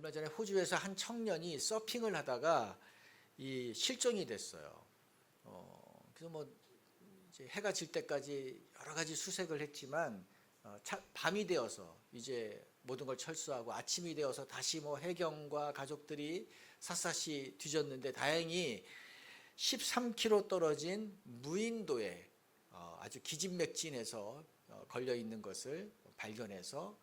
얼마 전에 호주에서 한 청년이 서핑을 하다가 이 실종이 됐어요. 그래서 뭐 이제 해가 질 때까지 여러 가지 수색을 했지만 밤이 되어서 이제 모든 걸 철수하고 아침이 되어서 다시 뭐 해경과 가족들이 샅샅이 뒤졌는데 다행히 13km 떨어진 무인도에 아주 기진맥진해서 걸려 있는 것을 발견해서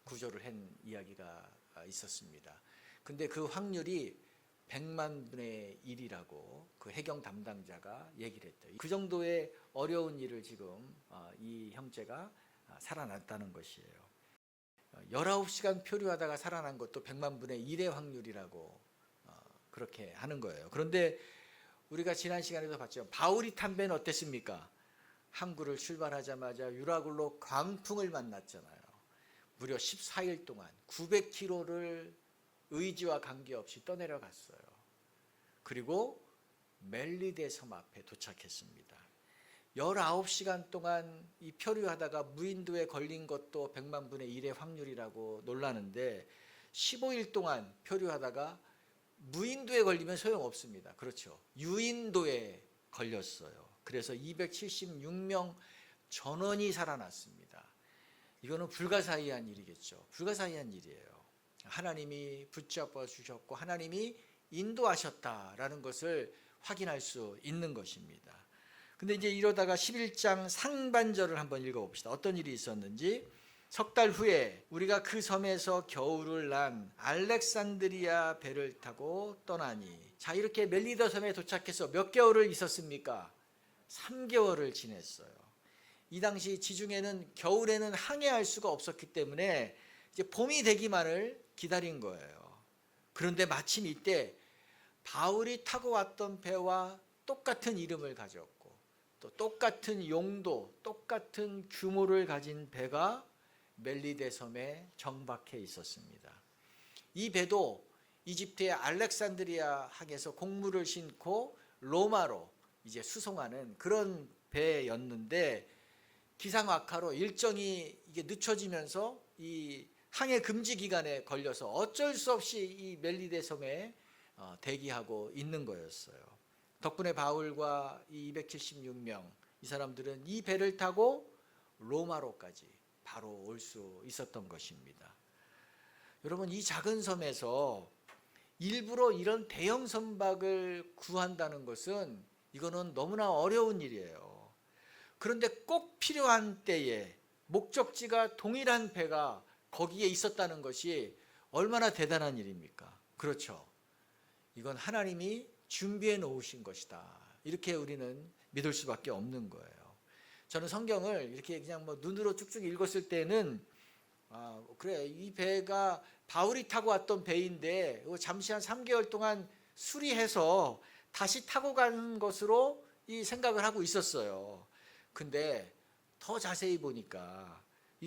구조를 한 이야기가 있었습니다. 근데 그 확률이 100만 분의 1이라고 그 해경 담당자가 얘기를 했대요. 그 정도의 어려운 일을 지금 이 형제가 살아났다는 것이에요. 19시간 표류하다가 살아난 것도 100만 분의 1의 확률이라고 그렇게 하는 거예요. 그런데 우리가 지난 시간에도 봤죠. 바울이 탄 배는 어땠습니까? 항구를 출발하자마자 유라굴로 광풍을 만났잖아요. 무려 14일 동안 900km를 의지와 관계없이 떠내려갔어요. 그리고 멜리데 섬 앞에 도착했습니다. 19시간 동안 이 표류하다가 무인도에 걸린 것도 100만 분의 1의 확률이라고 놀라는데 15일 동안 표류하다가 무인도에 걸리면 소용없습니다. 그렇죠. 유인도에 걸렸어요. 그래서 276명 전원이 살아났습니다. 이거는 불가사의한 일이겠죠. 불가사의한 일이에요. 하나님이 붙잡아 주셨고 하나님이 인도하셨다라는 것을 확인할 수 있는 것입니다. 근데 이제 이러다가 11장 상반절을 한번 읽어봅시다. 어떤 일이 있었는지. 석 달 후에 우리가 그 섬에서 겨울을 난 알렉산드리아 배를 타고 떠나니. 자, 이렇게 멜리더 섬에 도착해서 몇 개월을 있었습니까? 3개월을 지냈어요. 이 당시 지중해는 겨울에는 항해할 수가 없었기 때문에 이제 봄이 되기만을 기다린 거예요. 그런데 마침 이때 바울이 타고 왔던 배와 똑같은 이름을 가졌고 또 똑같은 용도, 똑같은 규모를 가진 배가 멜리데 섬에 정박해 있었습니다. 이 배도 이집트의 알렉산드리아 항에서 곡물을 싣고 로마로 이제 수송하는 그런 배였는데 기상 악화로 일정이 이게 늦춰지면서 이 항해 금지 기간에 걸려서 어쩔 수 없이 이 멜리데 섬에 대기하고 있는 거였어요. 덕분에 바울과 이 276명 이 사람들은 이 배를 타고 로마로까지 바로 올 수 있었던 것입니다. 여러분, 이 작은 섬에서 일부러 이런 대형 선박을 구한다는 것은 이거는 너무나 어려운 일이에요. 그런데 꼭 필요한 때에 목적지가 동일한 배가 거기에 있었다는 것이 얼마나 대단한 일입니까? 그렇죠. 이건 하나님이 준비해 놓으신 것이다. 이렇게 우리는 믿을 수밖에 없는 거예요. 저는 성경을 이렇게 그냥 뭐 눈으로 쭉쭉 읽었을 때는 그래, 이 배가 바울이 타고 왔던 배인데 잠시 한 3개월 동안 수리해서 다시 타고 간 것으로 이 생각을 하고 있었어요. 근데 더 자세히 보니까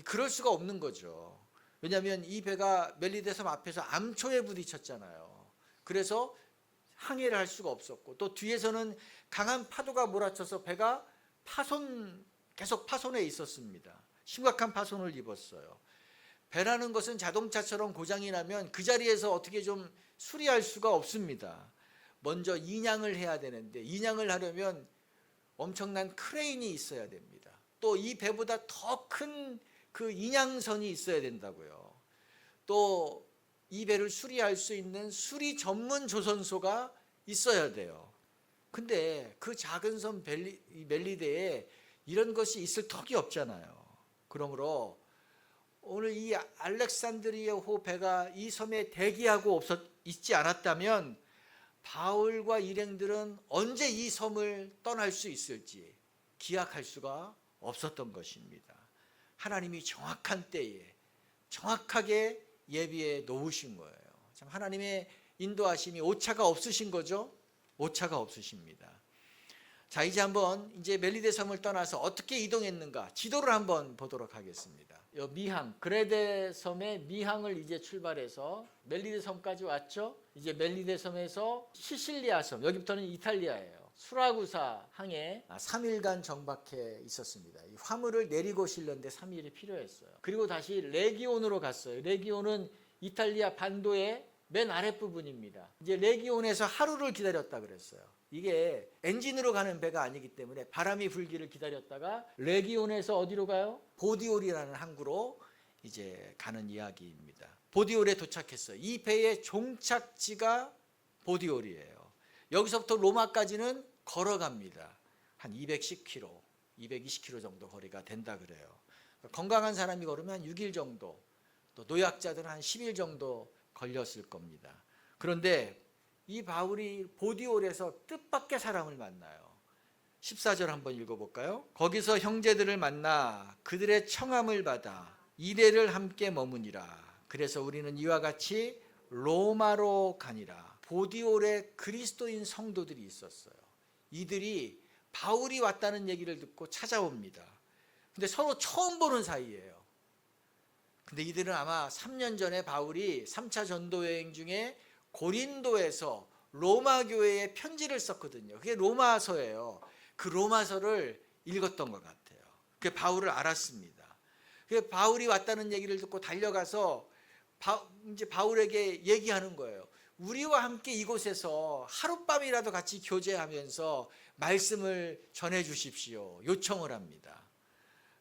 그럴 수가 없는 거죠. 왜냐하면 이 배가 멜리데 섬 앞에서 암초에 부딪혔잖아요. 그래서 항해를 할 수가 없었고 또 뒤에서는 강한 파도가 몰아쳐서 배가 계속 파손해 있었습니다. 심각한 파손을 입었어요. 배라는 것은 자동차처럼 고장이 나면 그 자리에서 어떻게 좀 수리할 수가 없습니다. 먼저 인양을 해야 되는데 인양을 하려면 엄청난 크레인이 있어야 됩니다. 또 이 배보다 더 큰 그 인양선이 있어야 된다고요. 또 이 배를 수리할 수 있는 수리 전문 조선소가 있어야 돼요. 근데 그 작은 섬 멜리데에 이런 것이 있을 턱이 없잖아요. 그러므로 오늘 이 알렉산드리아호 배가 이 섬에 대기하고 있지 않았다면 바울과 일행들은 언제 이 섬을 떠날 수 있을지 기약할 수가 없었던 것입니다. 하나님이 정확한 때에 정확하게 예비해 놓으신 거예요. 참 하나님의 인도하심이 오차가 없으신 거죠? 오차가 없으십니다. 자, 이제 멜리데 섬을 떠나서 어떻게 이동했는가 지도를 한번 보도록 하겠습니다. 미항, 그레데 섬의 미항을 이제 출발해서 멜리데 섬까지 왔죠. 이제 멜리데 섬에서 시실리아 섬, 여기부터는 이탈리아예요. 수라구사 항에 3일간 정박해 있었습니다. 이 화물을 내리고 실는데 3일이 필요했어요. 그리고 다시 레기온으로 갔어요. 레기온은 이탈리아 반도의 맨 아랫부분입니다. 이제 레기온에서 하루를 기다렸다 그랬어요. 이게 엔진으로 가는 배가 아니기 때문에 바람이 불기를 기다렸다가 레기온에서 어디로 가요? 보디올이라는 항구로 이제 가는 이야기입니다. 보디올에 도착했어요. 이 배의 종착지가 보디올이에요. 여기서부터 로마까지는 걸어갑니다. 한 210km, 220km 정도 거리가 된다 그래요. 건강한 사람이 걸으면 6일 정도, 또 노약자들은 한 10일 정도 걸렸을 겁니다. 그런데 이 바울이 보디올에서 뜻밖의 사람을 만나요. 14절 한번 읽어볼까요? 거기서 형제들을 만나 그들의 청함을 받아 이레를 함께 머무니라. 그래서 우리는 이와 같이 로마로 가니라. 보디올에 그리스도인 성도들이 있었어요. 이들이 바울이 왔다는 얘기를 듣고 찾아옵니다. 근데 서로 처음 보는 사이예요. 근데 이들은 아마 3년 전에 바울이 3차 전도 여행 중에 고린도에서 로마 교회에 편지를 썼거든요. 그게 로마서예요. 그 로마서를 읽었던 것 같아요. 그게 바울을 알았습니다. 그 바울이 왔다는 얘기를 듣고 달려가서 이제 바울에게 얘기하는 거예요. 우리와 함께 이곳에서 하룻밤이라도 같이 교제하면서 말씀을 전해 주십시오. 요청을 합니다.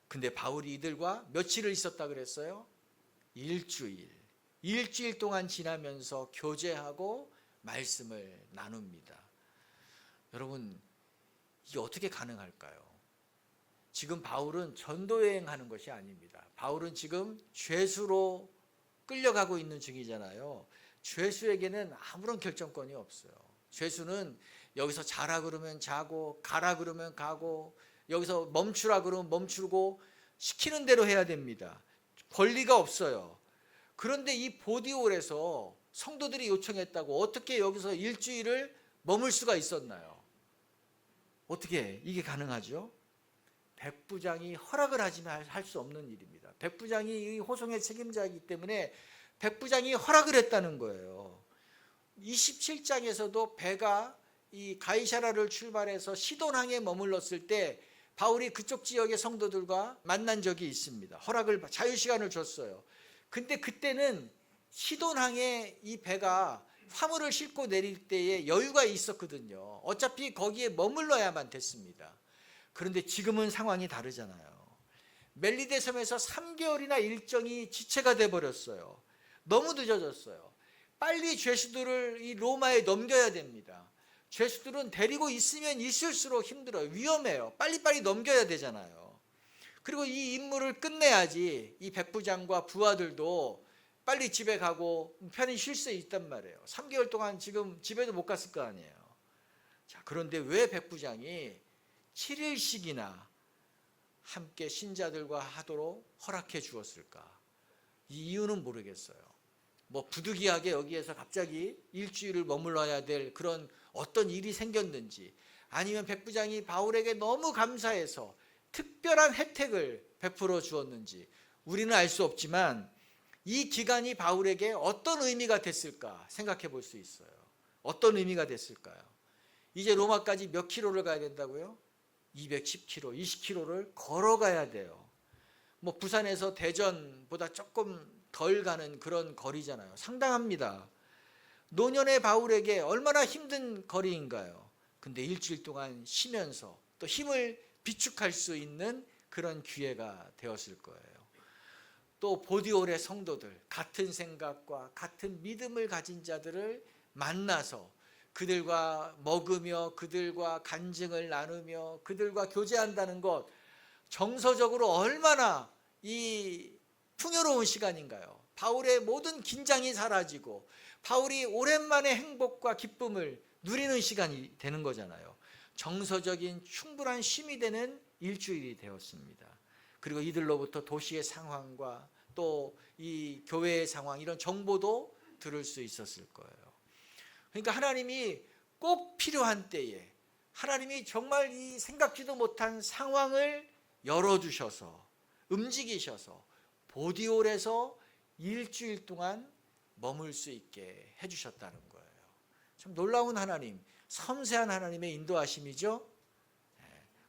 근데 바울이 이들과 며칠을 있었다 그랬어요? 일주일 동안 지나면서 교제하고 말씀을 나눕니다. 여러분, 이게 어떻게 가능할까요? 지금 바울은 전도여행하는 것이 아닙니다. 바울은 지금 죄수로 끌려가고 있는 중이잖아요. 죄수에게는 아무런 결정권이 없어요. 죄수는 여기서 자라 그러면 자고, 가라 그러면 가고, 여기서 멈추라 그러면 멈추고, 시키는 대로 해야 됩니다. 권리가 없어요. 그런데 이 보디올에서 성도들이 요청했다고 어떻게 여기서 일주일을 머물 수가 있었나요? 어떻게 이게 가능하죠? 백부장이 허락을 하지만 할 수 없는 일입니다. 백부장이 이 호송의 책임자이기 때문에 백부장이 허락을 했다는 거예요. 27장에서도 배가 이 가이사라를 출발해서 시돈항에 머물렀을 때 바울이 그쪽 지역의 성도들과 만난 적이 있습니다. 자유시간을 줬어요. 근데 그때는 시돈항에 이 배가 화물을 싣고 내릴 때에 여유가 있었거든요. 어차피 거기에 머물러야만 됐습니다. 그런데 지금은 상황이 다르잖아요. 멜리데 섬에서 3개월이나 일정이 지체가 돼버렸어요. 너무 늦어졌어요. 빨리 죄수들을 이 로마에 넘겨야 됩니다. 죄수들은 데리고 있으면 있을수록 힘들어요. 위험해요. 빨리빨리 넘겨야 되잖아요. 그리고 이 임무를 끝내야지 이 백부장과 부하들도 빨리 집에 가고 편히 쉴 수 있단 말이에요. 3개월 동안 지금 집에도 못 갔을 거 아니에요. 자, 그런데 왜 백부장이 7일씩이나 함께 신자들과 하도록 허락해 주었을까? 이 이유는 모르겠어요. 뭐 부득이하게 여기에서 갑자기 일주일을 머물러야 될 그런 어떤 일이 생겼는지, 아니면 백부장이 바울에게 너무 감사해서 특별한 혜택을 베풀어 주었는지 우리는 알 수 없지만 이 기간이 바울에게 어떤 의미가 됐을까 생각해 볼 수 있어요. 어떤 의미가 됐을까요? 이제 로마까지 몇 킬로를 가야 된다고요? 210km, 20km를 걸어가야 돼요. 뭐 부산에서 대전보다 조금 덜 가는 그런 거리잖아요. 상당합니다. 노년의 바울에게 얼마나 힘든 거리인가요? 근데 일주일 동안 쉬면서 또 힘을 비축할 수 있는 그런 기회가 되었을 거예요. 또 보디올의 성도들, 같은 생각과 같은 믿음을 가진 자들을 만나서 그들과 먹으며 그들과 간증을 나누며 그들과 교제한다는 것, 정서적으로 얼마나 이 풍요로운 시간인가요? 바울의 모든 긴장이 사라지고 바울이 오랜만에 행복과 기쁨을 누리는 시간이 되는 거잖아요. 정서적인 충분한 쉼이 되는 일주일이 되었습니다. 그리고 이들로부터 도시의 상황과 또 이 교회의 상황, 이런 정보도 들을 수 있었을 거예요. 그러니까 하나님이 꼭 필요한 때에 하나님이 정말 이 생각지도 못한 상황을 열어주셔서 움직이셔서 보디올에서 일주일 동안 머물 수 있게 해주셨다는 거예요. 참 놀라운 하나님, 섬세한 하나님의 인도하심이죠.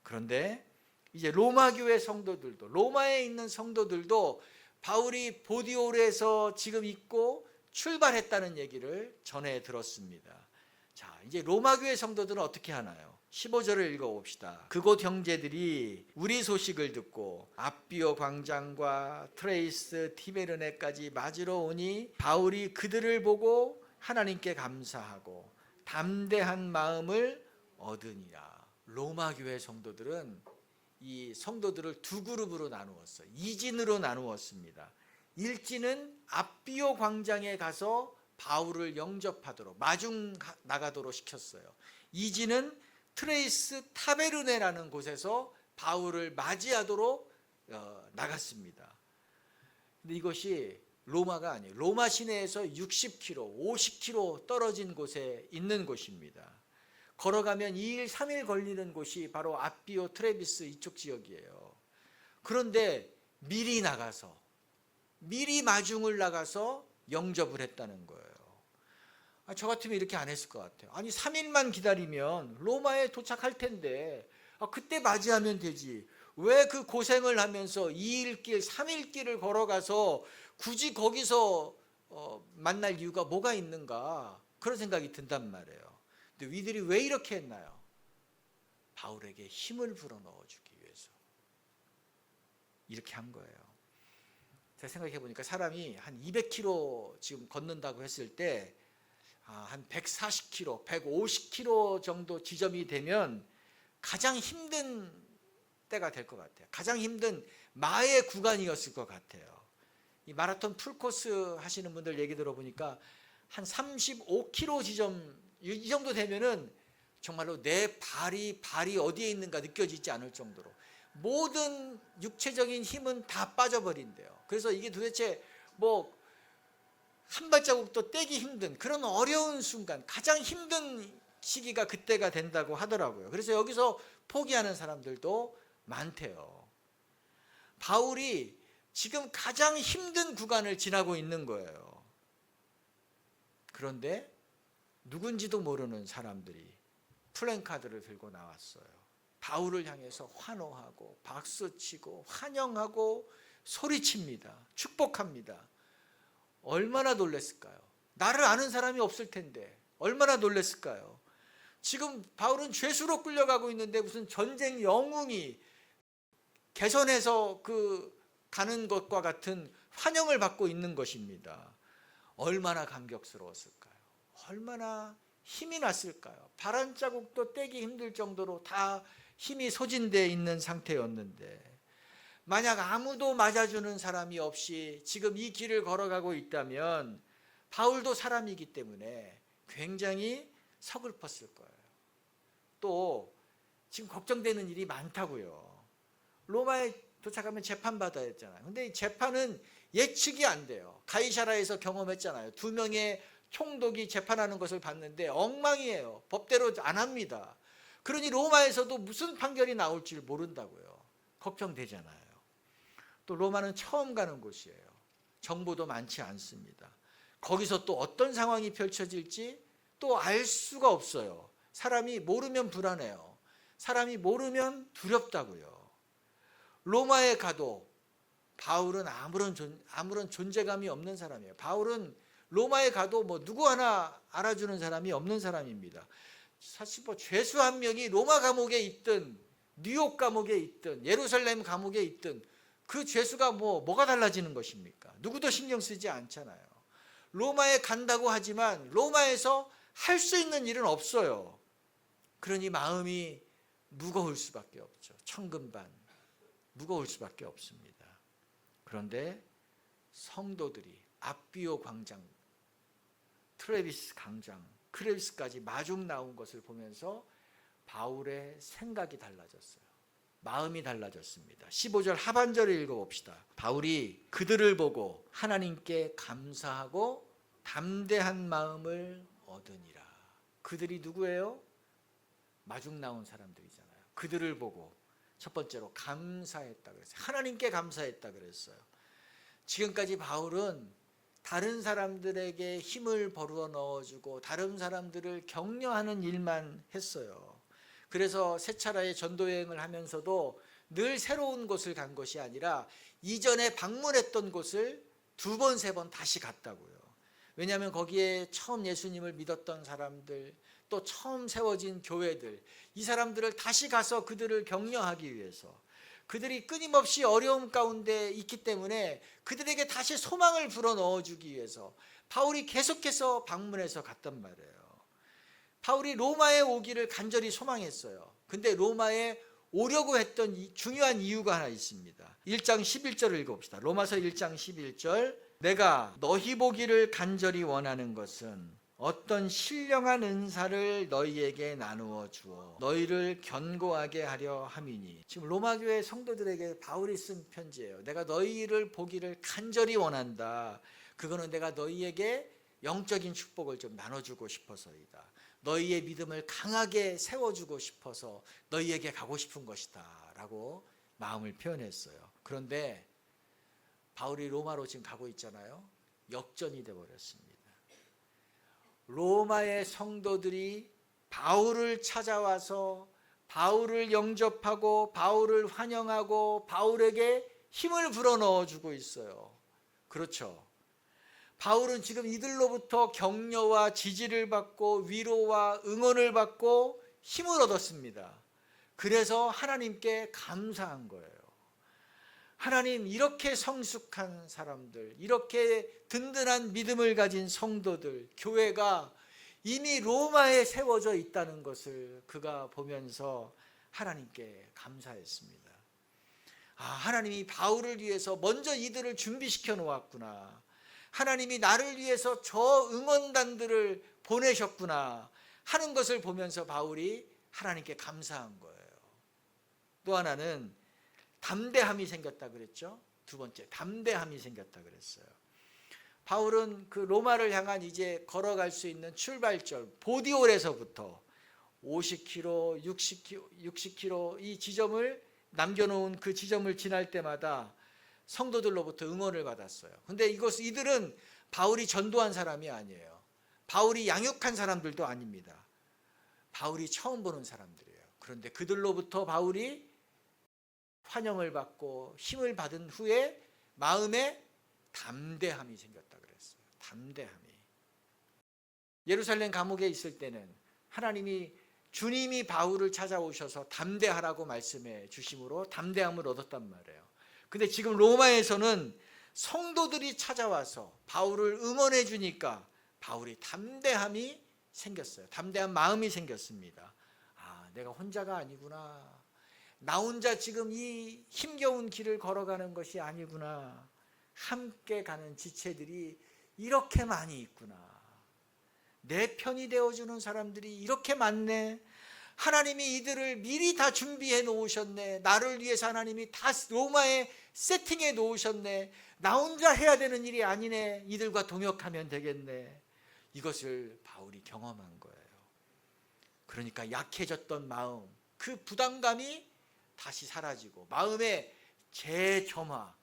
그런데 이제 로마 교회 성도들도, 로마에 있는 성도들도 바울이 보디올에서 지금 있고 출발했다는 얘기를 전해 들었습니다. 자, 이제 로마 교회 성도들은 어떻게 하나요? 15절을 읽어봅시다. 그곳 형제들이 우리 소식을 듣고 앞비오 광장과 트레이스 티베르네까지 맞으러 오니 바울이 그들을 보고 하나님께 감사하고 담대한 마음을 얻으니라. 로마 교회 성도들은 이 성도들을 두 그룹으로 나누었어요. 이진으로 나누었습니다. 일진은 앞비오 광장에 가서 바울을 영접하도록 마중 나가도록 시켰어요. 이진은 트레이스 타베르네라는 곳에서 바울을 맞이하도록 나갔습니다. 근데 이것이 로마가 아니에요. 로마 시내에서 60km, 50km 떨어진 곳에 있는 곳입니다. 걸어가면 2일, 3일 걸리는 곳이 바로 앞비오, 트레비스 이쪽 지역이에요. 그런데 미리 나가서, 미리 마중을 나가서 영접을 했다는 거예요. 저 같으면 이렇게 안 했을 것 같아요. 아니 3일만 기다리면 로마에 도착할 텐데 그때 맞이하면 되지. 왜 그 고생을 하면서 2일 길, 3일 길을 걸어가서 굳이 거기서 만날 이유가 뭐가 있는가, 그런 생각이 든단 말이에요. 근데 위들이 왜 이렇게 했나요? 바울에게 힘을 불어넣어주기 위해서 이렇게 한 거예요. 제가 생각해 보니까 사람이 한 200km 지금 걷는다고 했을 때 한 140km, 150km 정도 지점이 되면 가장 힘든 때가 될 것 같아요. 가장 힘든 마의 구간이었을 것 같아요. 이 마라톤 풀코스 하시는 분들 얘기 들어보니까 한 35km 지점 이 정도 되면은 정말로 내 발이 어디에 있는가 느껴지지 않을 정도로 모든 육체적인 힘은 다 빠져버린대요. 그래서 이게 도대체 뭐 한 발자국도 떼기 힘든 그런 어려운 순간, 가장 힘든 시기가 그때가 된다고 하더라고요. 그래서 여기서 포기하는 사람들도 많대요. 바울이 지금 가장 힘든 구간을 지나고 있는 거예요. 그런데 누군지도 모르는 사람들이 플랜카드를 들고 나왔어요. 바울을 향해서 환호하고 박수치고 환영하고 소리칩니다. 축복합니다. 얼마나 놀랐을까요? 나를 아는 사람이 없을 텐데 얼마나 놀랐을까요? 지금 바울은 죄수로 끌려가고 있는데 무슨 전쟁 영웅이 개선해서 가는 것과 같은 환영을 받고 있는 것입니다. 얼마나 감격스러웠을까요? 얼마나 힘이 났을까요? 발 한 자국도 떼기 힘들 정도로 다 힘이 소진되어 있는 상태였는데, 만약 아무도 맞아주는 사람이 없이 지금 이 길을 걸어가고 있다면 바울도 사람이기 때문에 굉장히 서글펐을 거예요. 또 지금 걱정되는 일이 많다고요. 로마에 도착하면 재판받아야 했잖아요. 근데 이 재판은 예측이 안 돼요. 가이사라에서 경험했잖아요. 2명의 총독이 재판하는 것을 봤는데 엉망이에요. 법대로 안 합니다. 그러니 로마에서도 무슨 판결이 나올지 모른다고요. 걱정되잖아요. 또 로마는 처음 가는 곳이에요. 정보도 많지 않습니다. 거기서 또 어떤 상황이 펼쳐질지 또 알 수가 없어요. 사람이 모르면 불안해요. 사람이 모르면 두렵다고요. 로마에 가도 바울은 아무런 존재감이 없는 사람이에요. 바울은 로마에 가도 뭐 누구 하나 알아주는 사람이 없는 사람입니다. 사실 뭐 죄수 한 명이 로마 감옥에 있든 뉴욕 감옥에 있든 예루살렘 감옥에 있든 그 죄수가 뭐가 달라지는 것입니까? 누구도 신경 쓰지 않잖아요. 로마에 간다고 하지만 로마에서 할 수 있는 일은 없어요. 그러니 마음이 무거울 수밖에 없죠. 천근반 무거울 수밖에 없습니다. 그런데 성도들이 앞비오 광장, 트레비스 광장, 크레비스까지 마중 나온 것을 보면서 바울의 생각이 달라졌어요. 마음이 달라졌습니다. 15절 하반절을 읽어봅시다. 바울이 그들을 보고 하나님께 감사하고 담대한 마음을 얻으니라. 그들이 누구예요? 마중 나온 사람들이잖아요. 그들을 보고 첫 번째로 감사했다 그랬어요. 하나님께 감사했다 그랬어요. 지금까지 바울은 다른 사람들에게 힘을 벌어 넣어주고 다른 사람들을 격려하는 일만 했어요. 그래서 세 차례의 전도 여행을 하면서도 늘 새로운 곳을 간 것이 아니라 이전에 방문했던 곳을 2번, 3번 다시 갔다고요. 왜냐하면 거기에 처음 예수님을 믿었던 사람들, 또 처음 세워진 교회들, 이 사람들을 다시 가서 그들을 격려하기 위해서, 그들이 끊임없이 어려움 가운데 있기 때문에 그들에게 다시 소망을 불어넣어주기 위해서 바울이 계속해서 방문해서 갔단 말이에요. 바울이 로마에 오기를 간절히 소망했어요. 근데 로마에 오려고 했던 중요한 이유가 하나 있습니다. 1장 11절을 읽어봅시다. 로마서 1장 11절. 내가 너희 보기를 간절히 원하는 것은 어떤 신령한 은사를 너희에게 나누어 주어 너희를 견고하게 하려 함이니. 지금 로마 교회 성도들에게 바울이 쓴 편지예요. 내가 너희를 보기를 간절히 원한다. 그거는 내가 너희에게 영적인 축복을 좀 나눠주고 싶어서이다. 너희의 믿음을 강하게 세워주고 싶어서 너희에게 가고 싶은 것이다 라고 마음을 표현했어요. 그런데 바울이 로마로 지금 가고 있잖아요. 역전이 되어버렸습니다. 로마의 성도들이 바울을 찾아와서 바울을 영접하고 바울을 환영하고 바울에게 힘을 불어넣어주고 있어요. 그렇죠. 바울은 지금 이들로부터 격려와 지지를 받고 위로와 응원을 받고 힘을 얻었습니다. 그래서 하나님께 감사한 거예요. 하나님, 이렇게 성숙한 사람들, 이렇게 든든한 믿음을 가진 성도들, 교회가 이미 로마에 세워져 있다는 것을 그가 보면서 하나님께 감사했습니다. 아, 하나님이 바울을 위해서 먼저 이들을 준비시켜 놓았구나. 하나님이 나를 위해서 저 응원단들을 보내셨구나 하는 것을 보면서 바울이 하나님께 감사한 거예요. 또 하나는 담대함이 생겼다 그랬죠. 2번째, 담대함이 생겼다 그랬어요. 바울은 그 로마를 향한 이제 걸어갈 수 있는 출발점 보디올에서부터 50km, 60km 이 지점을 남겨놓은 그 지점을 지날 때마다 성도들로부터 응원을 받았어요. 근데 이들은 바울이 전도한 사람이 아니에요. 바울이 양육한 사람들도 아닙니다. 바울이 처음 보는 사람들이에요. 그런데 그들로부터 바울이 환영을 받고 힘을 받은 후에 마음에 담대함이 생겼다 그랬어요. 담대함이. 예루살렘 감옥에 있을 때는 주님이 바울을 찾아오셔서 담대하라고 말씀해 주심으로 담대함을 얻었단 말이에요. 근데 지금 로마에서는 성도들이 찾아와서 바울을 응원해 주니까 바울이 담대함이 생겼어요. 담대한 마음이 생겼습니다. 아, 내가 혼자가 아니구나. 나 혼자 지금 이 힘겨운 길을 걸어가는 것이 아니구나. 함께 가는 지체들이 이렇게 많이 있구나. 내 편이 되어주는 사람들이 이렇게 많네. 하나님이 이들을 미리 다 준비해 놓으셨네. 나를 위해서 하나님이 다 로마에 세팅해 놓으셨네. 나 혼자 해야 되는 일이 아니네. 이들과 동역하면 되겠네. 이것을 바울이 경험한 거예요. 그러니까 약해졌던 마음, 그 부담감이 다시 사라지고 마음에 재점화,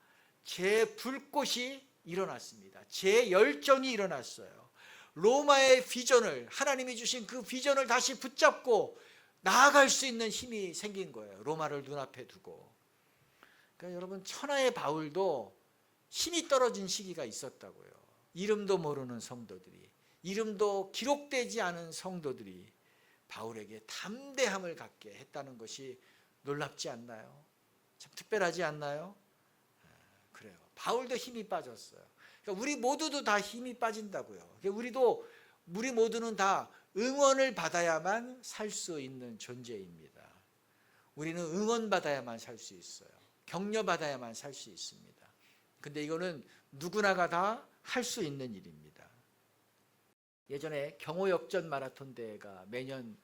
재불꽃이 일어났습니다. 재열정이 일어났어요. 로마의 비전을, 하나님이 주신 그 비전을 다시 붙잡고 나아갈 수 있는 힘이 생긴 거예요. 로마를 눈앞에 두고. 그러니까 여러분, 천하의 바울도 힘이 떨어진 시기가 있었다고요. 이름도 모르는 성도들이, 이름도 기록되지 않은 성도들이 바울에게 담대함을 갖게 했다는 것이 놀랍지 않나요? 참 특별하지 않나요? 그래요. 바울도 힘이 빠졌어요. 그러니까 우리 모두도 다 힘이 빠진다고요. 우리 모두는 다 응원을 받아야만 살 수 있는 존재입니다. 우리는 응원받아야만 살 수 있어요. 격려받아야만 살 수 있습니다. 근데 이거는 누구나가 다 할 수 있는 일입니다. 예전에 경호역전 마라톤 대회가 매년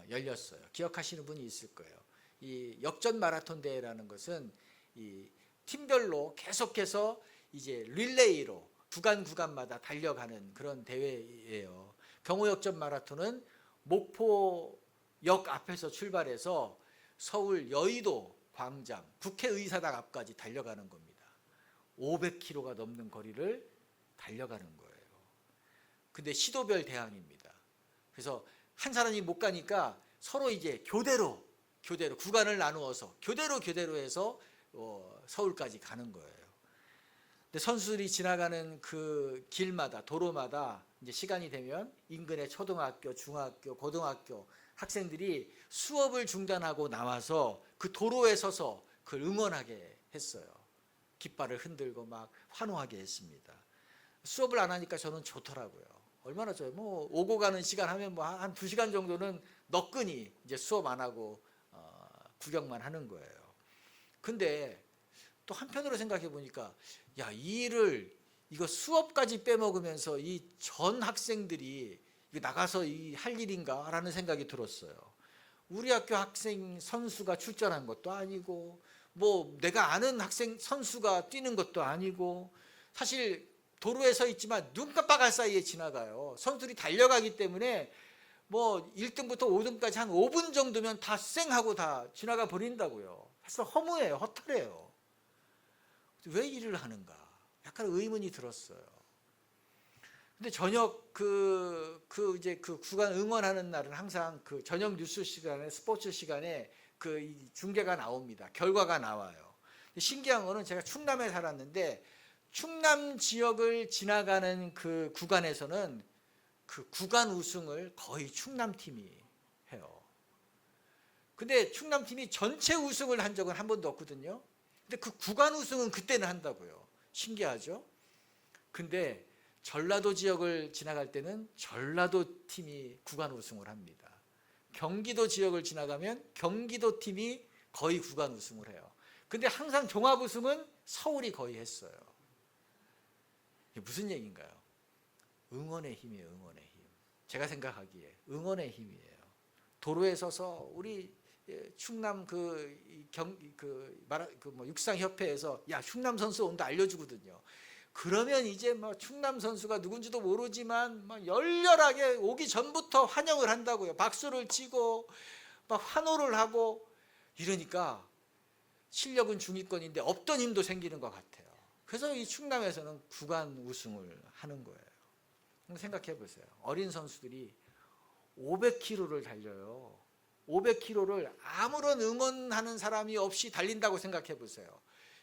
열렸어요. 기억하시는 분이 있을 거예요. 이 역전 마라톤 대회라는 것은 이 팀별로 계속해서 이제 릴레이로 구간마다 달려가는 그런 대회예요. 경호역전 마라톤은 목포역 앞에서 출발해서 서울 여의도 광장, 국회의사당 앞까지 달려가는 겁니다. 500km가 넘는 거리를 달려가는 거예요. 근데 시도별 대항입니다. 그래서 한 사람이 못 가니까 서로 이제 교대로 구간을 나누어서 교대로 해서 서울까지 가는 거예요. 근데 선수들이 지나가는 그 길마다 도로마다 이제 시간이 되면 인근의 초등학교, 중학교, 고등학교 학생들이 수업을 중단하고 나와서 그 도로에 서서 그걸 응원하게 했어요. 깃발을 흔들고 막 환호하게 했습니다. 수업을 안 하니까 저는 좋더라고요. 얼마나 좋아요. 뭐 오고 가는 시간 하면 뭐 한 2시간 정도는 너끈히 이제 수업 안 하고 구경만 하는 거예요. 근데 또 한편으로 생각해 보니까 야, 이 일을 이거 수업까지 빼먹으면서 이 전 학생들이 나가서 이 할 일인가라는 생각이 들었어요. 우리 학교 학생 선수가 출전한 것도 아니고 뭐 내가 아는 학생 선수가 뛰는 것도 아니고 사실 도로에 서 있지만 눈 깜빡할 사이에 지나가요. 선수들이 달려가기 때문에 뭐 1등부터 5등까지 한 5분 정도면 다 쌩하고 다 지나가 버린다고요. 사실 허무해요. 허탈해요. 왜 일을 하는가? 약간 의문이 들었어요. 근데 저녁 이제 그 구간 응원하는 날은 항상 그 저녁 뉴스 시간에 스포츠 시간에 그 중계가 나옵니다. 결과가 나와요. 신기한 거는 제가 충남에 살았는데 충남 지역을 지나가는 그 구간에서는 그 구간 우승을 거의 충남팀이 해요. 근데 충남팀이 전체 우승을 한 적은 한 번도 없거든요. 근데 그 구간 우승은 그때는 한다고요. 신기하죠? 근데 전라도 지역을 지나갈 때는 전라도 팀이 구간 우승을 합니다. 경기도 지역을 지나가면 경기도 팀이 거의 구간 우승을 해요. 근데 항상 종합 우승은 서울이 거의 했어요. 이게 무슨 얘기인가요? 응원의 힘이에요. 응원의 힘. 제가 생각하기에 응원의 힘이에요. 도로에 서서 우리 충남 육상협회에서 야, 충남 선수 온다 알려주거든요. 그러면 이제 뭐 충남 선수가 누군지도 모르지만 막 열렬하게 오기 전부터 환영을 한다고요. 박수를 치고 막 환호를 하고 이러니까 실력은 중위권인데 없던 힘도 생기는 것 같아요. 그래서 이 충남에서는 구간 우승을 하는 거예요. 생각해 보세요. 어린 선수들이 500km를 달려요. 500km를 아무런 응원하는 사람이 없이 달린다고 생각해 보세요.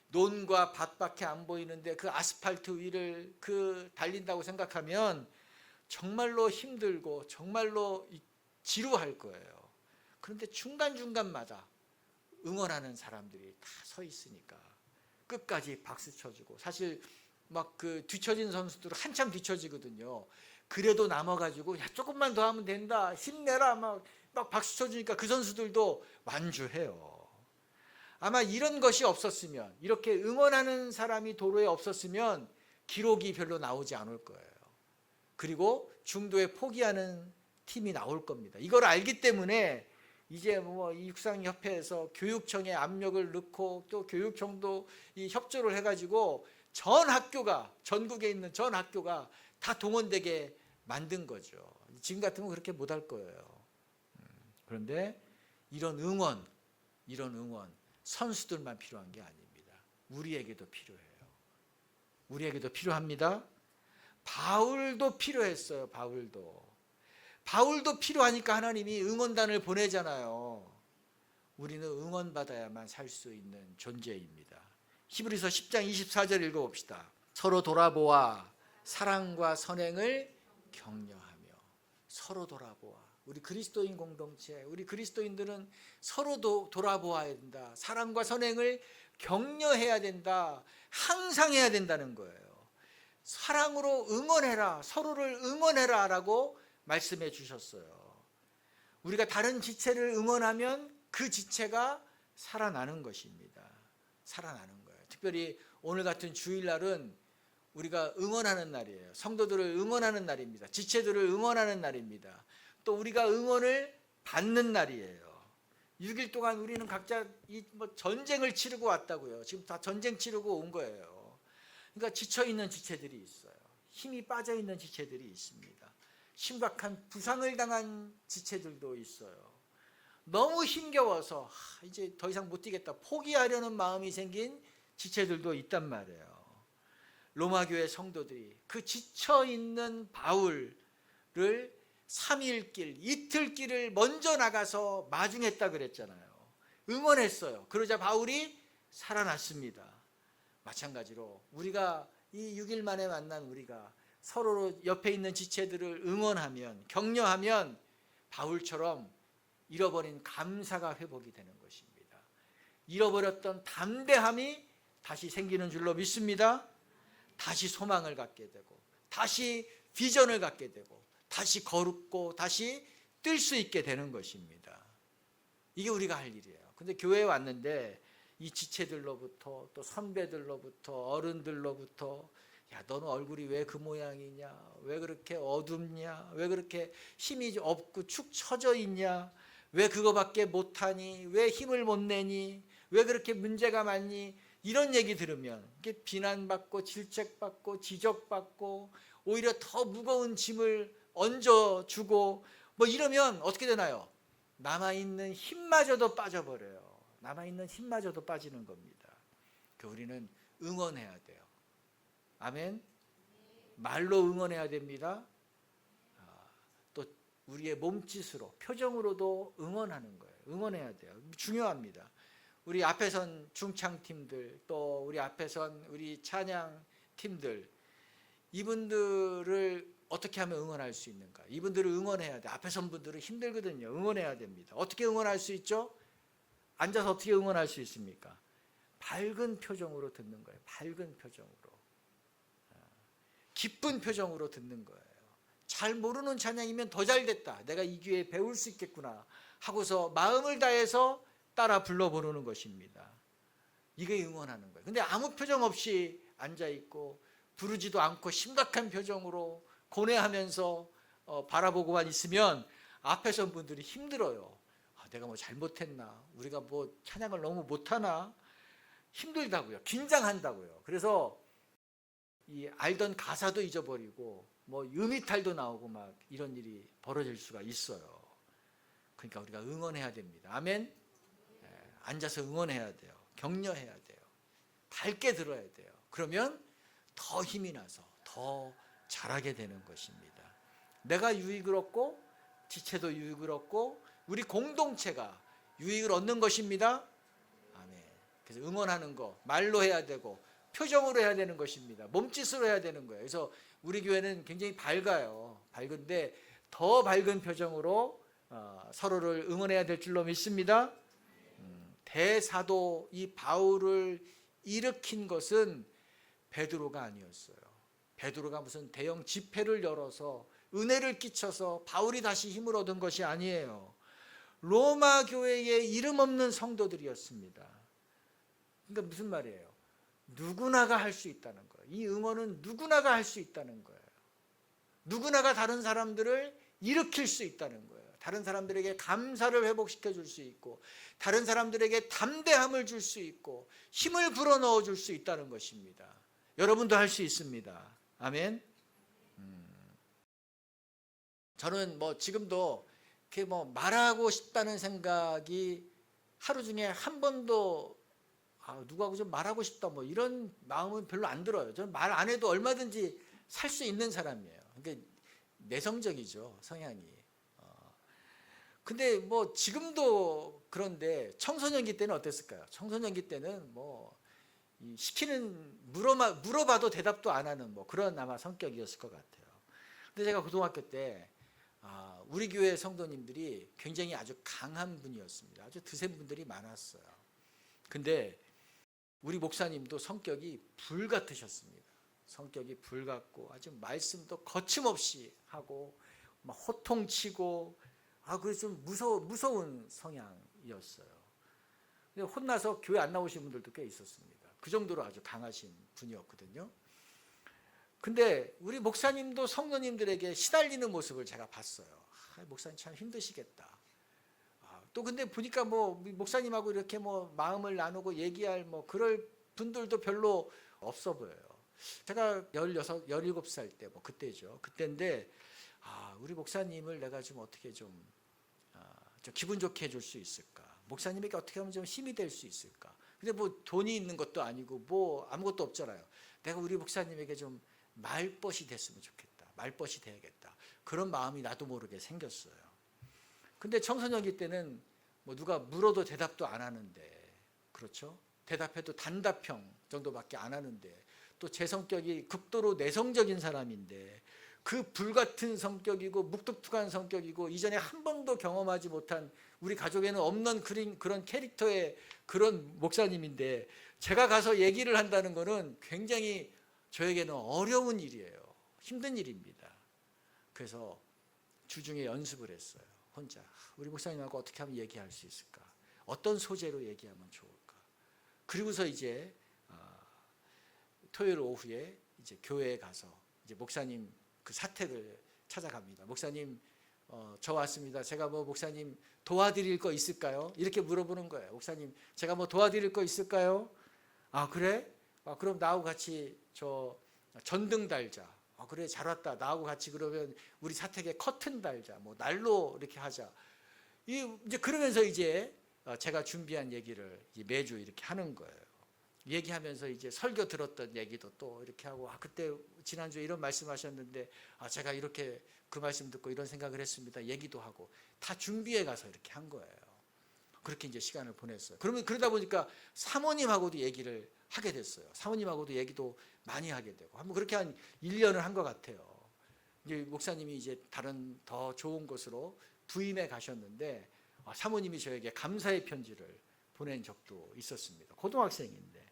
논과 밭밖에 안 보이는데 그 아스팔트 위를 달린다고 생각하면 정말로 힘들고 정말로 지루할 거예요. 그런데 중간중간마다 응원하는 사람들이 다 서 있으니까 끝까지 박수 쳐주고, 사실 막 그 뒤처진 선수들은 한참 뒤처지거든요. 그래도 남아가지고 야, 조금만 더 하면 된다, 힘내라, 막 박수 쳐주니까 그 선수들도 완주해요. 아마 이런 것이 없었으면, 이렇게 응원하는 사람이 도로에 없었으면 기록이 별로 나오지 않을 거예요. 그리고 중도에 포기하는 팀이 나올 겁니다. 이걸 알기 때문에 이제 뭐 이 육상협회에서 교육청에 압력을 넣고 또 교육청도 이 협조를 해가지고 전 학교가, 전국에 있는 전 학교가 다 동원되게 만든 거죠. 지금 같으면 그렇게 못할 거예요. 그런데 이런 응원 선수들만 필요한 게 아닙니다. 우리에게도 필요해요. 우리에게도 필요합니다. 바울도 필요했어요. 바울도 필요하니까 하나님이 응원단을 보내잖아요. 우리는 응원받아야만 살 수 있는 존재입니다. 히브리서 10장 24절 읽어봅시다. 서로 돌아보아 사랑과 선행을 격려하며. 서로 돌아보아. 우리 그리스도인 공동체, 우리 그리스도인들은 서로 돌아보아야 된다. 사랑과 선행을 격려해야 된다. 항상 해야 된다는 거예요. 사랑으로 응원해라, 서로를 응원해라 라고 말씀해 주셨어요. 우리가 다른 지체를 응원하면 그 지체가 살아나는 것입니다. 살아나는 거예요. 특별히 오늘 같은 주일날은 우리가 응원하는 날이에요. 성도들을 응원하는 날입니다. 지체들을 응원하는 날입니다. 또 우리가 응원을 받는 날이에요. 6일 동안 우리는 각자 전쟁을 치르고 왔다고요. 지금 다 전쟁 치르고 온 거예요. 그러니까 지쳐있는 지체들이 있어요. 힘이 빠져있는 지체들이 있습니다. 심각한 부상을 당한 지체들도 있어요. 너무 힘겨워서 이제 더 이상 못 뛰겠다, 포기하려는 마음이 생긴 지체들도 있단 말이에요. 로마교회 성도들이 그 지쳐있는 바울을 3일길, 이틀길을 먼저 나가서 마중했다 그랬잖아요. 응원했어요. 그러자 바울이 살아났습니다. 마찬가지로 우리가 이 6일 만에 만난 우리가 서로 옆에 있는 지체들을 응원하면, 격려하면 바울처럼 잃어버린 감사가 회복이 되는 것입니다. 잃어버렸던 담대함이 다시 생기는 줄로 믿습니다. 다시 소망을 갖게 되고, 다시 비전을 갖게 되고, 다시 거룩고 다시 뜰 수 있게 되는 것입니다. 이게 우리가 할 일이에요. 근데 교회에 왔는데 이 지체들로부터, 또 선배들로부터, 어른들로부터, 야, 너는 얼굴이 왜 그 모양이냐, 왜 그렇게 어둡냐, 왜 그렇게 힘이 없고 축 처져 있냐, 왜 그거밖에 못하니, 왜 힘을 못 내니, 왜 그렇게 문제가 많니, 이런 얘기 들으면 이게 비난받고 질책받고 지적받고 오히려 더 무거운 짐을 얹어주고 뭐 이러면 어떻게 되나요? 남아있는 힘마저도 빠져버려요. 남아있는 힘마저도 빠지는 겁니다. 우리는 응원해야 돼요. 아멘. 말로 응원해야 됩니다. 또 우리의 몸짓으로, 표정으로도 응원하는 거예요. 응원해야 돼요. 중요합니다. 우리 앞에 선 중창팀들, 또 우리 앞에 선 우리 찬양팀들, 이분들을 어떻게 하면 응원할 수 있는가? 이분들을 응원해야 돼. 앞에 선 분들은 힘들거든요. 응원해야 됩니다. 어떻게 응원할 수 있죠? 앉아서 어떻게 응원할 수 있습니까? 밝은 표정으로 듣는 거예요. 밝은 표정으로. 기쁜 표정으로 듣는 거예요. 잘 모르는 찬양이면 더 잘 됐다. 내가 이 기회에 배울 수 있겠구나 하고서 마음을 다해서 따라 불러 부르는 것입니다. 이게 응원하는 거예요. 근데 아무 표정 없이 앉아있고 부르지도 않고 심각한 표정으로 고뇌하면서 바라보고만 있으면 앞에 선 분들이 힘들어요. 내가 뭐 잘못했나? 우리가 뭐 찬양을 너무 못하나? 힘들다고요. 긴장한다고요. 그래서 이 알던 가사도 잊어버리고 뭐 음이탈도 나오고 막 이런 일이 벌어질 수가 있어요. 그러니까 우리가 응원해야 됩니다. 아멘. 앉아서 응원해야 돼요. 격려해야 돼요. 밝게 들어야 돼요. 그러면 더 힘이 나서 더 잘하게 되는 것입니다. 내가 유익을 얻고 지체도 유익을 얻고 우리 공동체가 유익을 얻는 것입니다. 아멘. 그래서 응원하는 거 말로 해야 되고 표정으로 해야 되는 것입니다. 몸짓으로 해야 되는 거예요. 그래서 우리 교회는 굉장히 밝아요. 밝은데 더 밝은 표정으로 서로를 응원해야 될 줄로 믿습니다. 대사도 이 바울을 일으킨 것은 베드로가 아니었어요. 베드로가 무슨 대형 집회를 열어서 은혜를 끼쳐서 바울이 다시 힘을 얻은 것이 아니에요. 로마 교회의 이름 없는 성도들이었습니다. 그러니까 무슨 말이에요? 누구나가 할 수 있다는 거예요. 이 응원은 누구나가 할 수 있다는 거예요. 누구나가 다른 사람들을 일으킬 수 있다는 거예요. 다른 사람들에게 감사를 회복시켜 줄 수 있고 다른 사람들에게 담대함을 줄 수 있고 힘을 불어넣어 줄 수 있다는 것입니다. 여러분도 할 수 있습니다. 아멘. 저는 뭐 지금도 이렇게 뭐 말하고 싶다는 생각이 하루 중에 한 번도 누구하고 좀 말하고 싶다 뭐 이런 마음은 별로 안 들어요. 저는 말 안 해도 얼마든지 살 수 있는 사람이에요. 그러니까 내성적이죠, 성향이. 근데 뭐 지금도 그런데 청소년기 때는 어땠을까요? 청소년기 때는 뭐 시키는 물어봐도 대답도 안 하는 뭐 그런 아마 성격이었을 것 같아요. 근데 제가 고등학교 때 우리 교회 성도님들이 굉장히 아주 강한 분이었습니다. 아주 드센 분들이 많았어요. 근데 우리 목사님도 성격이 불 같으셨습니다. 성격이 불 같고 아주 말씀도 거침없이 하고 막 호통치고 그래서 좀 무서운 성향이었어요. 근데 혼나서 교회 안 나오신 분들도 꽤 있었습니다. 그 정도로 아주 강하신 분이었거든요. 근데 우리 목사님도 성도님들에게 시달리는 모습을 제가 봤어요. 목사님 참 힘드시겠다. 또 근데 보니까 뭐 목사님하고 이렇게 뭐 마음을 나누고 얘기할 뭐 그럴 분들도 별로 없어 보여요. 제가 16, 17살 때 뭐 그때죠. 그때인데 우리 목사님을 내가 좀 어떻게 좀 기분 좋게 해줄 수 있을까? 목사님에게 어떻게 하면 좀 힘이 될 수 있을까? 근데 뭐 돈이 있는 것도 아니고 뭐 아무것도 없잖아요. 내가 우리 목사님에게 좀 말벗이 됐으면 좋겠다. 말벗이 돼야겠다. 그런 마음이 나도 모르게 생겼어요. 근데 청소년기 때는 뭐 누가 물어도 대답도 안 하는데, 그렇죠? 대답해도 단답형 정도밖에 안 하는데 또 제 성격이 극도로 내성적인 사람인데 그 불같은 성격이고 묵뚝뚝한 성격이고 이전에 한 번도 경험하지 못한 우리 가족에는 없는 그런 캐릭터의 그런 목사님인데 제가 가서 얘기를 한다는 것은 굉장히 저에게는 어려운 일이에요. 힘든 일입니다. 그래서 주중에 연습을 했어요. 혼자 우리 목사님하고 어떻게 하면 얘기할 수 있을까? 어떤 소재로 얘기하면 좋을까? 그리고서 이제 토요일 오후에 이제 교회에 가서 이제 목사님 그 사택을 찾아갑니다. 목사님 저 왔습니다. 제가 뭐 목사님 도와드릴 거 있을까요? 이렇게 물어보는 거예요. 목사님 제가 뭐 도와드릴 거 있을까요? 아 그래? 그럼 나하고 같이 저 전등 달자. 그래 잘 왔다. 나하고 같이 그러면 우리 사택에 커튼 달자. 뭐 난로 이렇게 하자. 이제 그러면서 이제 제가 준비한 얘기를 매주 이렇게 하는 거예요. 얘기하면서 이제 설교 들었던 얘기도 또 이렇게 하고 그때 지난주에 이런 말씀하셨는데 제가 이렇게 그 말씀 듣고 이런 생각을 했습니다. 얘기도 하고 다 준비해 가서 이렇게 한 거예요. 그렇게 이제 시간을 보냈어요. 그러다 보니까 사모님하고도 얘기를 하게 됐어요. 사모님하고도 얘기도 많이 하게 되고 한번 그렇게 한 1년을 한 것 같아요. 이제 목사님이 이제 다른 더 좋은 곳으로 부임해 가셨는데 사모님이 저에게 감사의 편지를 보낸 적도 있었습니다. 고등학생인데.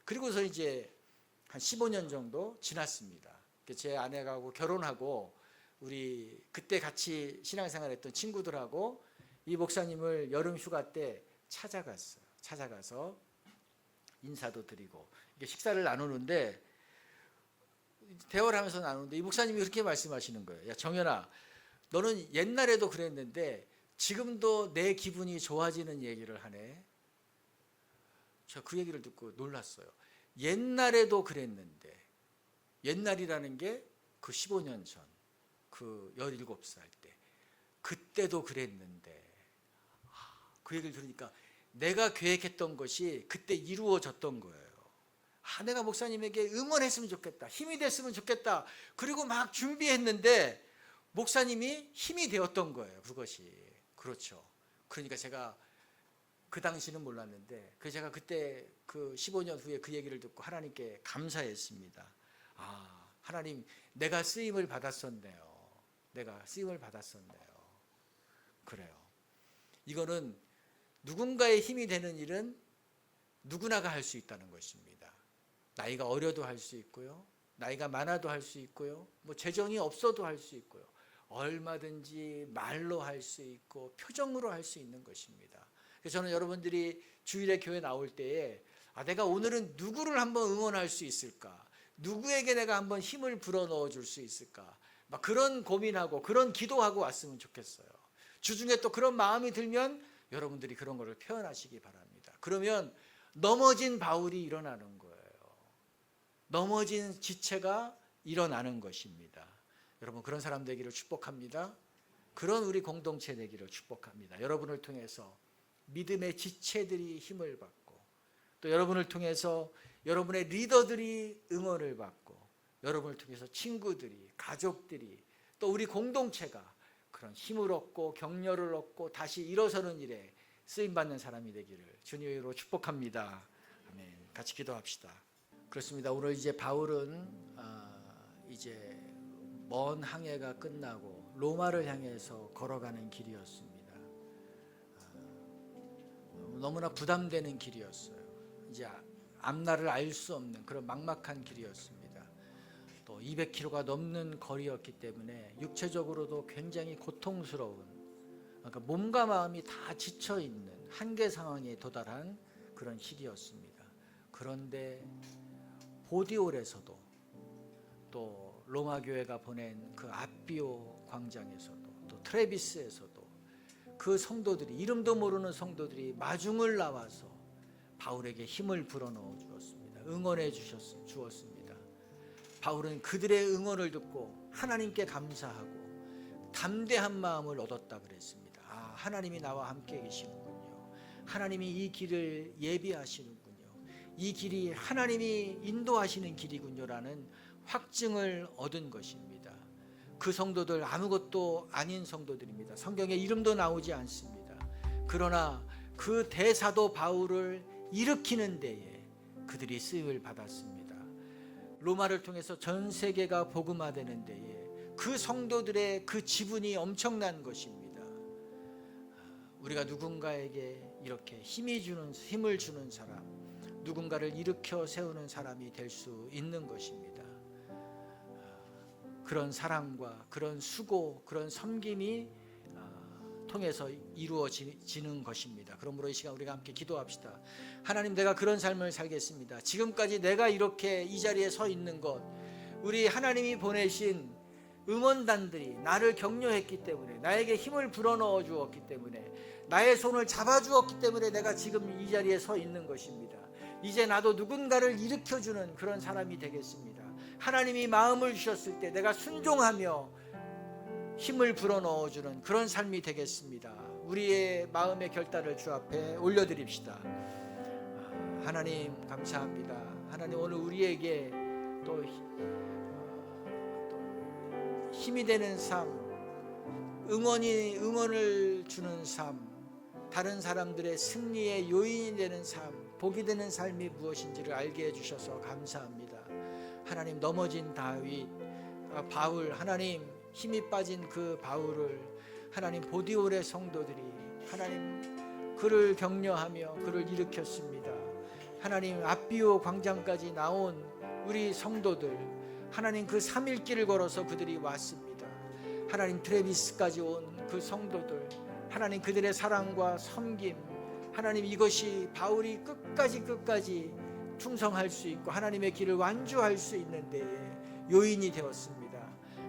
그리고서 이제 한 15년 정도 지났습니다. 제 아내하고 결혼하고 우리 그때 같이 신앙생활했던 친구들하고 이 목사님을 여름 휴가 때 찾아갔어요. 찾아가서 인사도 드리고 식사를 나누는데 대화를 하면서 나누는데 이 목사님이 그렇게 말씀하시는 거예요. 야 정연아, 너는 옛날에도 그랬는데 지금도 내 기분이 좋아지는 얘기를 하네. 제가 그 얘기를 듣고 놀랐어요. 옛날에도 그랬는데, 옛날이라는 게 그 15년 전, 그 17살 때, 그때도 그랬는데, 그 얘기를 들으니까 내가 계획했던 것이 그때 이루어졌던 거예요. 내가 목사님에게 응원했으면 좋겠다, 힘이 됐으면 좋겠다, 그리고 막 준비했는데 목사님이 힘이 되었던 거예요. 그것이. 그렇죠. 그러니까 제가 그 당시는 몰랐는데 제가 그때 그 15년 후에 그 얘기를 듣고 하나님께 감사했습니다. 하나님 내가 쓰임을 받았었네요. 내가 쓰임을 받았었네요. 그래요. 이거는 누군가의 힘이 되는 일은 누구나가 할 수 있다는 것입니다. 나이가 어려도 할 수 있고요. 나이가 많아도 할 수 있고요. 뭐 재정이 없어도 할 수 있고요. 얼마든지 말로 할 수 있고 표정으로 할 수 있는 것입니다. 그래서 저는 여러분들이 주일에 교회 나올 때에 내가 오늘은 누구를 한번 응원할 수 있을까? 누구에게 내가 한번 힘을 불어넣어 줄 수 있을까? 막 그런 고민하고 그런 기도하고 왔으면 좋겠어요. 주중에 또 그런 마음이 들면 여러분들이 그런 것을 표현하시기 바랍니다. 그러면 넘어진 바울이 일어나는 거예요. 넘어진 지체가 일어나는 것입니다. 여러분 그런 사람 되기를 축복합니다. 그런 우리 공동체 되기를 축복합니다. 여러분을 통해서 믿음의 지체들이 힘을 받고 또 여러분을 통해서 여러분의 리더들이 응원을 받고 여러분을 통해서 친구들이, 가족들이 또 우리 공동체가 그런 힘을 얻고 격려를 얻고 다시 일어서는 일에 쓰임받는 사람이 되기를 주님으로 축복합니다. 아멘. 같이 기도합시다. 그렇습니다. 오늘 이제 바울은 이제 먼 항해가 끝나고 로마를 향해서 걸어가는 길이었습니다. 너무나 부담되는 길이었어요. 이제 앞날을 알 수 없는 그런 막막한 길이었습니다. 또 200km가 넘는 거리였기 때문에 육체적으로도 굉장히 고통스러운, 그러니까 몸과 마음이 다 지쳐 있는 한계 상황에 도달한 그런 시기였습니다. 그런데 보디올에서도 또 로마 교회가 보낸 그 아비오 광장에서도 또 트레비스에서도 그 성도들이, 이름도 모르는 성도들이 마중을 나와서 바울에게 힘을 불어넣어 주었습니다. 응원해 주었습니다. 바울은 그들의 응원을 듣고 하나님께 감사하고 담대한 마음을 얻었다 그랬습니다. 하나님이 나와 함께 계시는군요. 하나님이 이 길을 예비하시는군요. 이 길이 하나님이 인도하시는 길이군요라는 확증을 얻은 것입니다. 그 성도들 아무것도 아닌 성도들입니다. 성경에 이름도 나오지 않습니다. 그러나 그 대사도 바울을 일으키는 데에 그들이 쓰임을 받았습니다. 로마를 통해서 전 세계가 복음화되는 데에 그 성도들의 그 지분이 엄청난 것입니다. 우리가 누군가에게 이렇게 힘을 주는 사람, 누군가를 일으켜 세우는 사람이 될 수 있는 것입니다. 그런 사랑과 그런 수고, 그런 섬김이 통해서 이루어지는 것입니다. 그러므로 이 시간 우리가 함께 기도합시다. 하나님, 내가 그런 삶을 살겠습니다. 지금까지 내가 이렇게 이 자리에 서 있는 것, 우리 하나님이 보내신 응원단들이 나를 격려했기 때문에, 나에게 힘을 불어넣어 주었기 때문에, 나의 손을 잡아주었기 때문에 내가 지금 이 자리에 서 있는 것입니다. 이제 나도 누군가를 일으켜주는 그런 사람이 되겠습니다. 하나님이 마음을 주셨을 때 내가 순종하며 힘을 불어넣어주는 그런 삶이 되겠습니다. 우리의 마음의 결단을 주 앞에 올려드립시다. 하나님 감사합니다. 하나님, 오늘 우리에게 또 힘이 되는 삶, 응원을 주는 삶, 다른 사람들의 승리의 요인이 되는 삶, 복이 되는 삶이 무엇인지를 알게 해주셔서 감사합니다. 하나님, 넘어진 다윗, 바울, 하나님 힘이 빠진 그 바울을 하나님 보디올의 성도들이 하나님 그를 격려하며 그를 일으켰습니다. 하나님, 아비오 광장까지 나온 우리 성도들, 하나님 그 3일 길을 걸어서 그들이 왔습니다. 하나님, 트레비스까지 온 그 성도들, 하나님 그들의 사랑과 섬김, 하나님 이것이 바울이 끝까지 충성할 수 있고 하나님의 길을 완주할 수 있는 데에 요인이 되었습니다.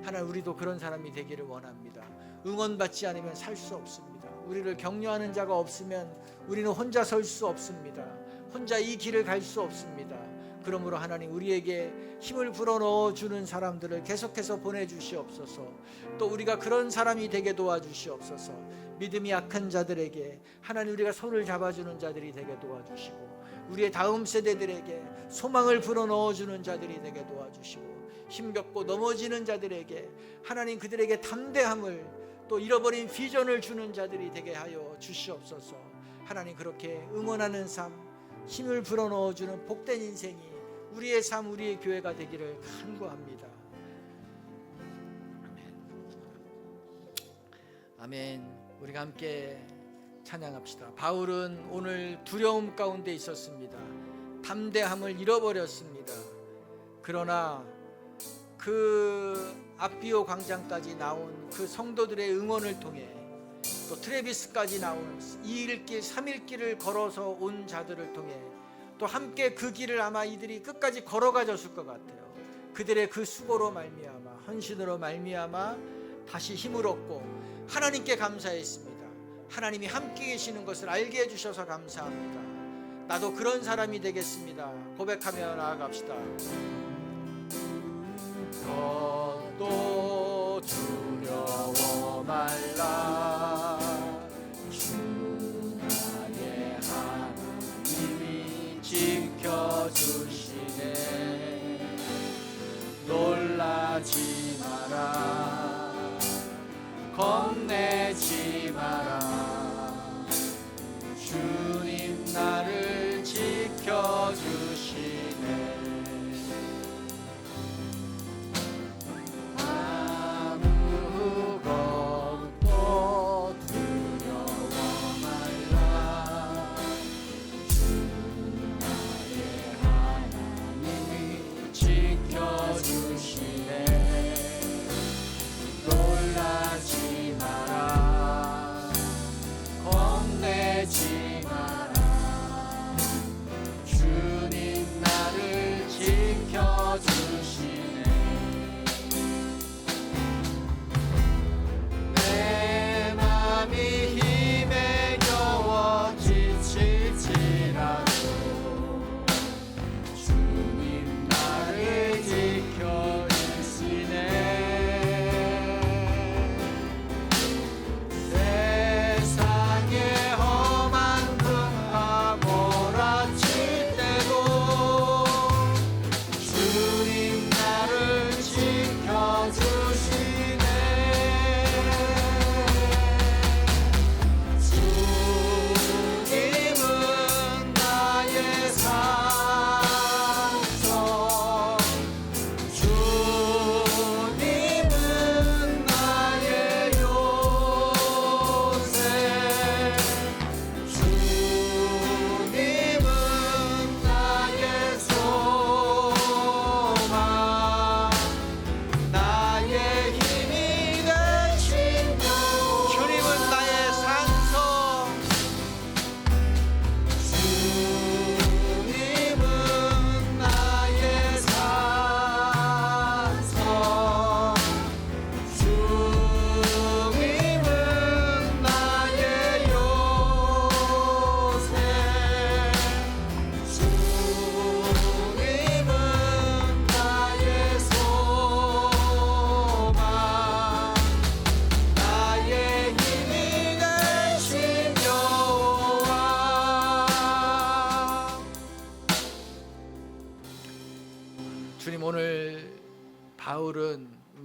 하나님, 우리도 그런 사람이 되기를 원합니다. 응원받지 않으면 살 수 없습니다. 우리를 격려하는 자가 없으면 우리는 혼자 설 수 없습니다. 혼자 이 길을 갈 수 없습니다. 그러므로 하나님, 우리에게 힘을 불어넣어 주는 사람들을 계속해서 보내주시옵소서. 또 우리가 그런 사람이 되게 도와주시옵소서. 믿음이 약한 자들에게 하나님, 우리가 손을 잡아주는 자들이 되게 도와주시고, 우리의 다음 세대들에게 소망을 불어넣어 주는 자들이 되게 도와주시고, 힘겹고 넘어지는 자들에게 하나님 그들에게 담대함을, 또 잃어버린 비전을 주는 자들이 되게 하여 주시옵소서. 하나님, 그렇게 응원하는 삶, 힘을 불어넣어 주는 복된 인생이 우리의 삶, 우리의 교회가 되기를 간구합니다. 아멘. 우리가 함께 찬양합시다. 바울은 오늘 두려움 가운데 있었습니다. 담대함을 잃어버렸습니다. 그러나 그 아비오 광장까지 나온 그 성도들의 응원을 통해, 또 트레비스까지 나온 2일길 3일길을 걸어서 온 자들을 통해 또 함께 그 길을 아마 이들이 끝까지 걸어가졌을 것 같아요. 그들의 그 수고로 말미암아, 헌신으로 말미암아 다시 힘을 얻고 하나님께 감사했습니다. 하나님이 함께 계시는 것을 알게 해주셔서 감사합니다. 나도 그런 사람이 되겠습니다. 고백하며 나아갑시다. 또 두려워 말라. 주 나의 하나님이 지켜주시네. 놀라지 마라. 겁내지 마라. 주님 나를 지켜주시네. 놀라지 마라.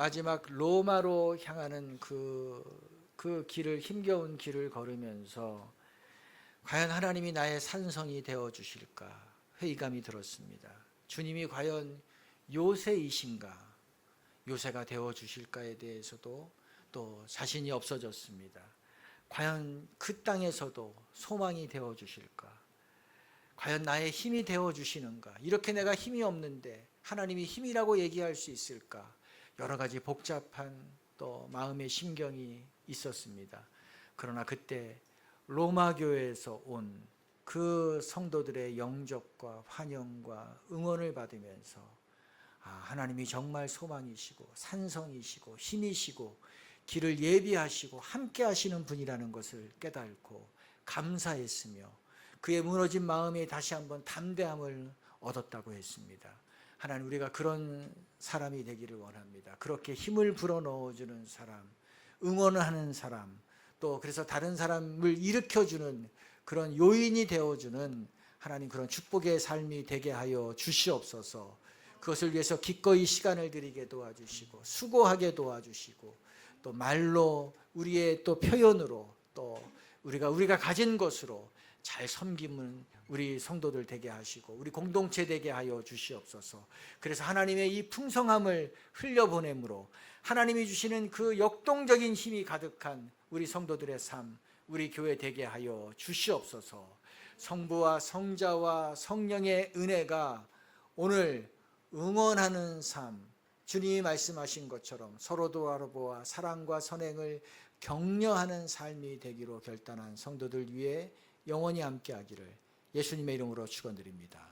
마지막 로마로 향하는 그 길을, 힘겨운 길을 걸으면서 과연 하나님이 나의 산성이 되어 주실까 회의감이 들었습니다. 주님이 과연 요새이신가, 요새가 되어 주실까에 대해서도 또 자신이 없어졌습니다. 과연 그 땅에서도 소망이 되어 주실까? 과연 나의 힘이 되어 주시는가? 이렇게 내가 힘이 없는데 하나님이 힘이라고 얘기할 수 있을까? 여러 가지 복잡한 또 마음의 심경이 있었습니다. 그러나 그때 로마 교회에서 온 그 성도들의 영접과 환영과 응원을 받으면서 하나님이 정말 소망이시고 산성이시고 힘이시고 길을 예비하시고 함께 하시는 분이라는 것을 깨닫고 감사했으며 그의 무너진 마음에 다시 한번 담대함을 얻었다고 했습니다. 하나님, 우리가 그런 사람이 되기를 원합니다. 그렇게 힘을 불어넣어주는 사람, 응원하는 사람, 또 그래서 다른 사람을 일으켜주는 그런 요인이 되어주는 하나님, 그런 축복의 삶이 되게 하여 주시옵소서. 그것을 위해서 기꺼이 시간을 들이게 도와주시고 수고하게 도와주시고 또 말로 우리의 또 표현으로 또 우리가 가진 것으로 잘 섬기는 우리 성도들 되게 하시고 우리 공동체 되게 하여 주시옵소서. 그래서 하나님의 이 풍성함을 흘려보내므로 하나님이 주시는 그 역동적인 힘이 가득한 우리 성도들의 삶, 우리 교회 되게 하여 주시옵소서. 성부와 성자와 성령의 은혜가 오늘 응원하는 삶, 주님이 말씀하신 것처럼 서로 돌아보아 사랑과 선행을 격려하는 삶이 되기로 결단한 성도들 위해 영원히 함께하기를 예수님의 이름으로 축원드립니다.